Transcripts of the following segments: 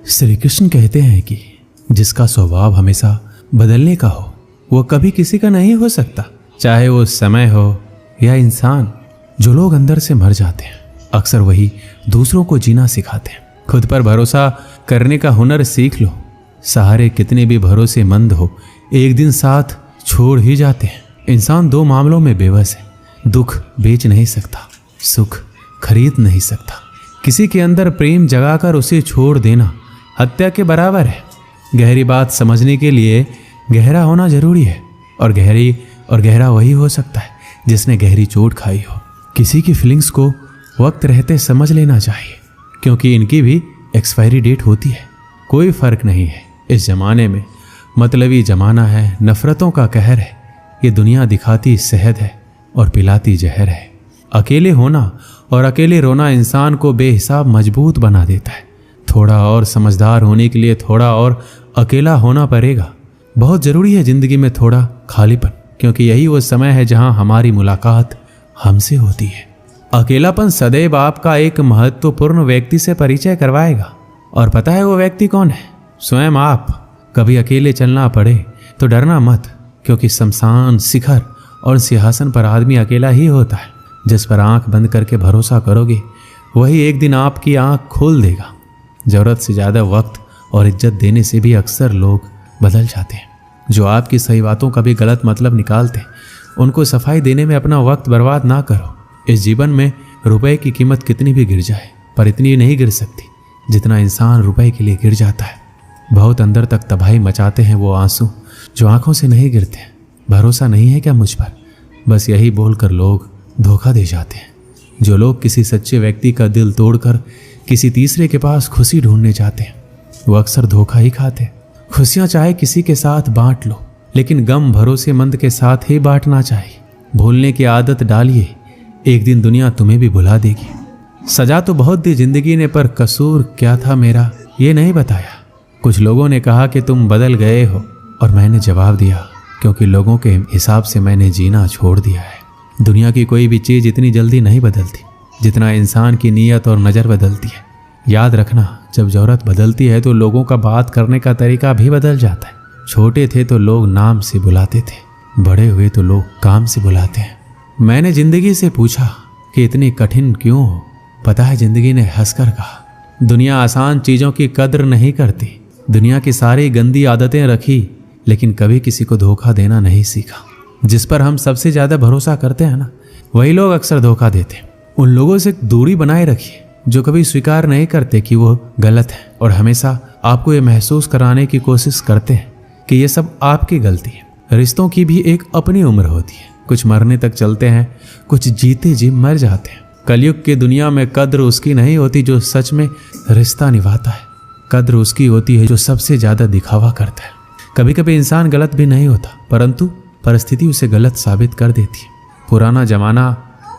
श्री कृष्ण कहते हैं कि जिसका स्वभाव हमेशा बदलने का हो वो कभी किसी का नहीं हो सकता, चाहे वो समय हो या इंसान। जो लोग अंदर से मर जाते हैं अक्सर वही दूसरों को जीना सिखाते हैं। खुद पर भरोसा करने का हुनर सीख लो। सहारे कितने भी भरोसेमंद हो एक दिन साथ छोड़ ही जाते हैं। इंसान दो मामलों में बेबस है, दुख बेच नहीं सकता, सुख खरीद नहीं सकता। किसी के अंदर प्रेम जगाकर उसे छोड़ देना हत्या के बराबर है। गहरी बात समझने के लिए गहरा होना जरूरी है, और गहरा वही हो सकता है जिसने गहरी चोट खाई हो। किसी की फीलिंग्स को वक्त रहते समझ लेना चाहिए, क्योंकि इनकी भी एक्सपायरी डेट होती है। कोई फर्क नहीं है इस जमाने में, मतलबी जमाना है, नफरतों का कहर है। ये दुनिया दिखाती शहद है और पिलाती जहर है। अकेले होना और अकेले रोना इंसान को बेहिसाब मजबूत बना देता है। थोड़ा और समझदार होने के लिए थोड़ा और अकेला होना पड़ेगा। बहुत ज़रूरी है ज़िंदगी में थोड़ा खालीपन, क्योंकि यही वो समय है जहां हमारी मुलाकात हमसे होती है। अकेलापन सदैव आपका एक महत्वपूर्ण व्यक्ति से परिचय करवाएगा, और पता है वो व्यक्ति कौन है? स्वयं आप। कभी अकेले चलना पड़े तो डरना मत, क्योंकि शमशान, शिखर और सिंहासन पर आदमी अकेला ही होता है। जिस पर आंख बंद करके भरोसा करोगे वही एक दिन आपकी आंख खोल देगा। ज़रूरत से ज़्यादा वक्त और इज्जत देने से भी अक्सर लोग बदल जाते हैं। जो आपकी सही बातों का भी गलत मतलब निकालते हैं, उनको सफाई देने में अपना वक्त बर्बाद ना करो। इस जीवन में रुपए की कीमत कितनी भी गिर जाए, पर इतनी नहीं गिर सकती जितना इंसान रुपए के लिए गिर जाता है। बहुत अंदर तक तबाही मचाते हैं वो आंसू जो आंखों से नहीं गिरते। भरोसा नहीं है क्या मुझ पर? बस यही बोलकर लोग धोखा दे जाते हैं। जो लोग किसी सच्चे व्यक्ति का दिल तोड़कर किसी तीसरे के पास खुशी ढूंढने जाते हैं, वो अक्सर धोखा ही खाते हैं। खुशियां चाहे किसी के साथ बांट लो, लेकिन गम भरोसेमंद के साथ ही बांटना चाहिए। भूलने की आदत डालिए, एक दिन दुनिया तुम्हें भी भुला देगी। सजा तो बहुत दी जिंदगी ने, पर कसूर क्या था मेरा ये नहीं बताया। कुछ लोगों ने कहा कि तुम बदल गए हो, और मैंने जवाब दिया क्योंकि लोगों के हिसाब से मैंने जीना छोड़ दिया है। दुनिया की कोई भी चीज़ इतनी जल्दी नहीं बदलती जितना इंसान की नीयत और नज़र बदलती है। याद रखना, जब ज़रूरत बदलती है तो लोगों का बात करने का तरीका भी बदल जाता है। छोटे थे तो लोग नाम से बुलाते थे, बड़े हुए तो लोग काम से बुलाते हैं। मैंने ज़िंदगी से पूछा कि इतनी कठिन क्यों हो? पता है ज़िंदगी ने हंसकर कहा, दुनिया आसान चीज़ों की कद्र नहीं करती। दुनिया की सारी गंदी आदतें रखी, लेकिन कभी किसी को धोखा देना नहीं सीखा। जिस पर हम सबसे ज़्यादा भरोसा करते हैं ना, वही लोग अक्सर धोखा देते हैं। उन लोगों से दूरी बनाए रखिए जो कभी स्वीकार नहीं करते कि वो गलत है, और हमेशा आपको ये महसूस कराने की कोशिश करते हैं कि ये सब आपकी गलती है। रिश्तों की भी एक अपनी उम्र होती है। कुछ मरने तक चलते हैं, कुछ जीते जी मर जाते हैं। कलयुग की दुनिया में कद्र उसकी नहीं होती जो सच में रिश्ता निभाता है। कद्र उसकी होती है जो सबसे ज़्यादा दिखावा करता है। कभी कभी इंसान गलत भी नहीं होता, परंतु परिस्थिति उसे गलत साबित कर देती है। पुराना जमाना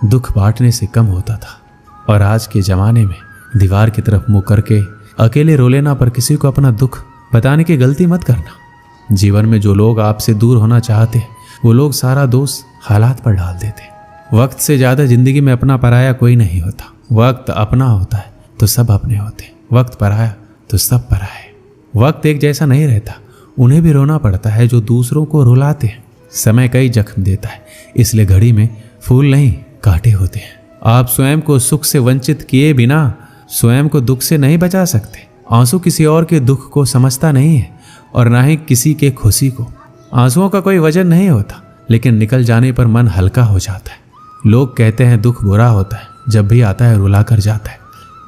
दुख बांटने से कम होता था, और आज के ज़माने में दीवार की तरफ मुँह करके अकेले रो लेना। पर किसी को अपना दुख बताने की गलती मत करना। जीवन में जो लोग आपसे दूर होना चाहते हैं, वो लोग सारा दोष हालात पर डाल देते हैं। वक्त से ज़्यादा जिंदगी में अपना पराया कोई नहीं होता। वक्त अपना होता है तो सब अपने होते हैं, वक्त पराया तो सब पराए। वक्त एक जैसा नहीं रहता, उन्हें भी रोना पड़ता है जो दूसरों को रुलाते हैं। समय कई जख्म देता है, इसलिए घड़ी में फूल नहीं कांटे होते हैं। आप स्वयं को सुख से वंचित किए बिना स्वयं को दुख से नहीं बचा सकते। आंसू किसी और के दुख को समझता नहीं है, और ना ही किसी के खुशी को। आंसुओं का कोई वजन नहीं होता, लेकिन निकल जाने पर मन हल्का हो जाता है। लोग कहते हैं दुख बुरा होता है, जब भी आता है रुला कर जाता है,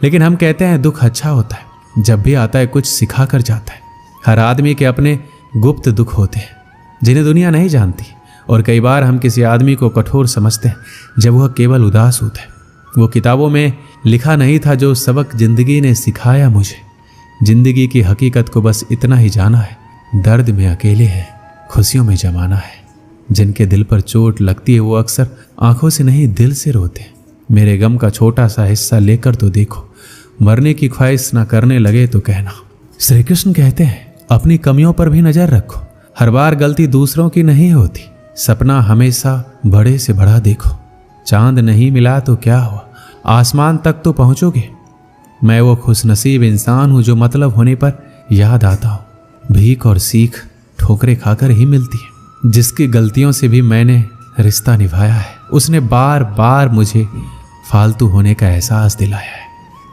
लेकिन हम कहते हैं दुख अच्छा होता है, जब भी आता है कुछ सिखा कर जाता है। हर आदमी के अपने गुप्त दुख होते हैं जिन्हें दुनिया नहीं जानती, और कई बार हम किसी आदमी को कठोर समझते हैं जब वह केवल उदास होता है। वो किताबों में लिखा नहीं था जो सबक जिंदगी ने सिखाया मुझे। जिंदगी की हकीकत को बस इतना ही जाना है, दर्द में अकेले हैं, खुशियों में जमाना है। जिनके दिल पर चोट लगती है वो अक्सर आंखों से नहीं दिल से रोते हैं। मेरे गम का छोटा सा हिस्सा लेकर तो देखो, मरने की ख्वाहिश ना करने लगे तो कहना। श्री कृष्ण कहते हैं अपनी कमियों पर भी नजर रखो। हर बार गलती दूसरों की नहीं होती। सपना हमेशा बड़े से बड़ा देखो। चांद नहीं मिला तो क्या हुआ, आसमान तक तो पहुंचोगे। मैं वो खुशनसीब इंसान हूं जो मतलब होने पर याद आता हूं। भीख और सीख ठोकरें खाकर ही मिलती है। जिसकी गलतियों से भी मैंने रिश्ता निभाया है, उसने बार बार मुझे फालतू होने का एहसास दिलाया है।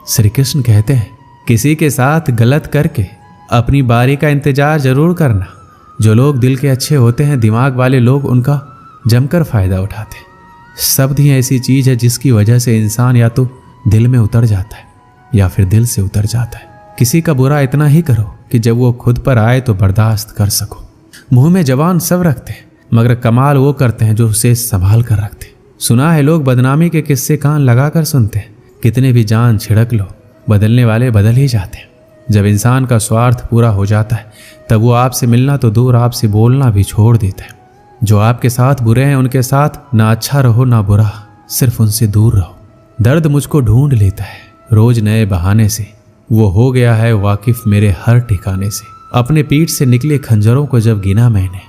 श्री कृष्ण कहते हैं, किसी के साथ गलत करके अपनी बारी का इंतजार जरूर करना। जो लोग दिल के अच्छे होते हैं, दिमाग वाले लोग उनका जमकर फायदा उठाते हैं। शब्द ही ऐसी चीज है जिसकी वजह से इंसान या तो दिल में उतर जाता है या फिर दिल से उतर जाता है। किसी का बुरा इतना ही करो कि जब वो खुद पर आए तो बर्दाश्त कर सको। मुंह में जबान सब रखते हैं, मगर कमाल वो करते हैं जो उसे संभाल कर रखते हैं। सुना है लोग बदनामी के किस्से कान लगाकर सुनते हैं। कितने भी जान छिड़क लो, बदलने वाले बदल ही जाते हैं। जब इंसान का स्वार्थ पूरा हो जाता है तब वो आपसे मिलना तो दूर, आपसे बोलना भी छोड़ देता है। जो आपके साथ बुरे हैं उनके साथ ना अच्छा रहो ना बुरा, सिर्फ उनसे दूर रहो। दर्द मुझको ढूंढ लेता है रोज नए बहाने से, वो हो गया है वाकिफ मेरे हर ठिकाने से। अपने पीठ से निकले खंजरों को जब गिना मैंने,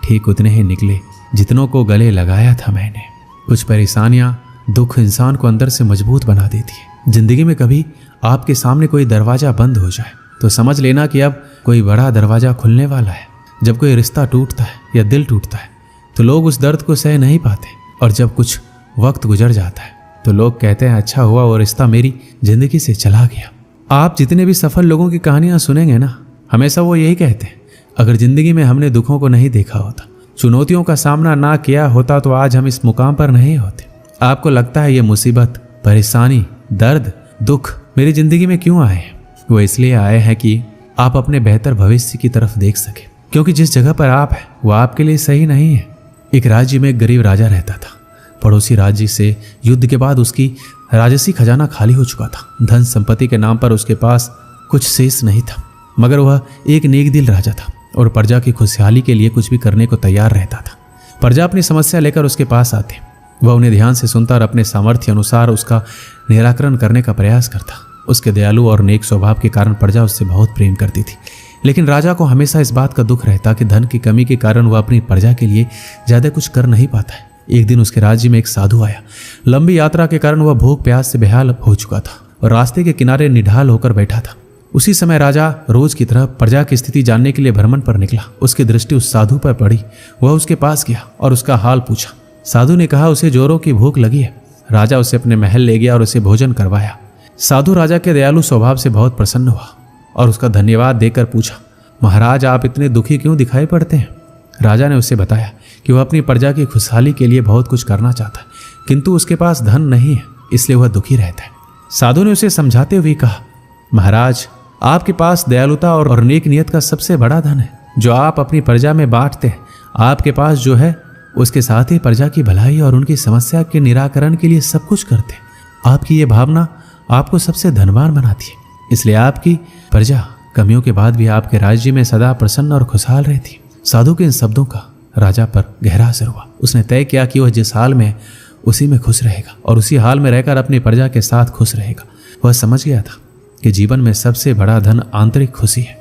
ठीक उतने ही निकले जितनों को गले लगाया था मैंने। कुछ परेशानियां, दुख इंसान को अंदर से मजबूत बना देती है। जिंदगी में कभी आपके सामने कोई दरवाजा बंद हो जाए तो समझ लेना कि अब कोई बड़ा दरवाजा खुलने वाला है। जब कोई रिश्ता टूटता है या दिल टूटता है तो लोग उस दर्द को सह नहीं पाते, और जब कुछ वक्त गुजर जाता है तो लोग कहते हैं, अच्छा हुआ वो रिश्ता मेरी जिंदगी से चला गया। आप जितने भी सफल लोगों की कहानियां सुनेंगे ना, हमेशा वो यही कहते हैं, अगर जिंदगी में हमने दुखों को नहीं देखा होता, चुनौतियों का सामना ना किया होता तो आज हम इस मुकाम पर नहीं होते। आपको लगता है ये मुसीबत, परेशानी, दर्द, दुख मेरी जिंदगी में क्यों आए हैं? वो इसलिए आए हैं कि आप अपने बेहतर भविष्य की तरफ देख सके, क्योंकि जिस जगह पर आप हैं वो आपके लिए सही नहीं है। एक राज्य में एक गरीब राजा रहता था। पड़ोसी राज्य से युद्ध के बाद उसकी राजसी खजाना खाली हो चुका था। धन संपत्ति के नाम पर उसके पास कुछ शेष नहीं था, मगर वह एक नेक दिल राजा था और प्रजा की खुशहाली के लिए कुछ भी करने को तैयार रहता था। प्रजा अपनी समस्या लेकर उसके पास आते, वह उन्हें ध्यान से सुनता और अपने सामर्थ्य अनुसार उसका निराकरण करने का प्रयास करता। उसके दयालु और नेक स्वभाव के कारण प्रजा उससे बहुत प्रेम करती थी, लेकिन राजा को हमेशा इस बात का दुख रहता कि धन की कमी के कारण वह अपनी प्रजा के लिए ज्यादा कुछ कर नहीं पाता है। एक दिन उसके राज्य में एक साधु आया। लंबी यात्रा के कारण वह भूख प्यास से बेहाल हो चुका था और रास्ते के किनारे निढाल होकर बैठा था। उसी समय राजा रोज की तरह प्रजा की स्थिति जानने के लिए भ्रमण पर निकला। उसकी दृष्टि उस साधु पर पड़ी। वह उसके पास गया और उसका हाल पूछा। साधु ने कहा उसे जोरों की भूख लगी है। राजा उसे अपने महल ले गया और उसे भोजन करवाया। साधु राजा के दयालु स्वभाव से बहुत प्रसन्न हुआ और उसका धन्यवाद देकर पूछा, महाराज आप इतने दुखी क्यों दिखाई पड़ते हैं? राजा ने उसे बताया कि वह अपनी प्रजा की खुशहाली के लिए बहुत कुछ करना चाहता है, किंतु उसके पास धन नहीं है, इसलिए वह दुखी रहता है। साधु ने उसे समझाते हुए कहा, महाराज आपके पास दयालुता और नेक नियत का सबसे बड़ा धन है जो आप अपनी प्रजा में बांटते हैं। आपके पास जो है उसके साथ ही प्रजा की भलाई और उनकी समस्या के निराकरण के लिए सब कुछ करते हैं। आपकी ये भावना आपको सबसे धनवान बनाती है, इसलिए आपकी प्रजा कमियों के बाद भी आपके राज्य में सदा प्रसन्न और खुशहाल रहती है। साधु के इन शब्दों का राजा पर गहरा असर हुआ। उसने तय किया कि वह जिस हाल में उसी में खुश रहेगा और उसी हाल में रहकर अपनी प्रजा के साथ खुश रहेगा। वह समझ गया था कि जीवन में सबसे बड़ा धन आंतरिक खुशी है।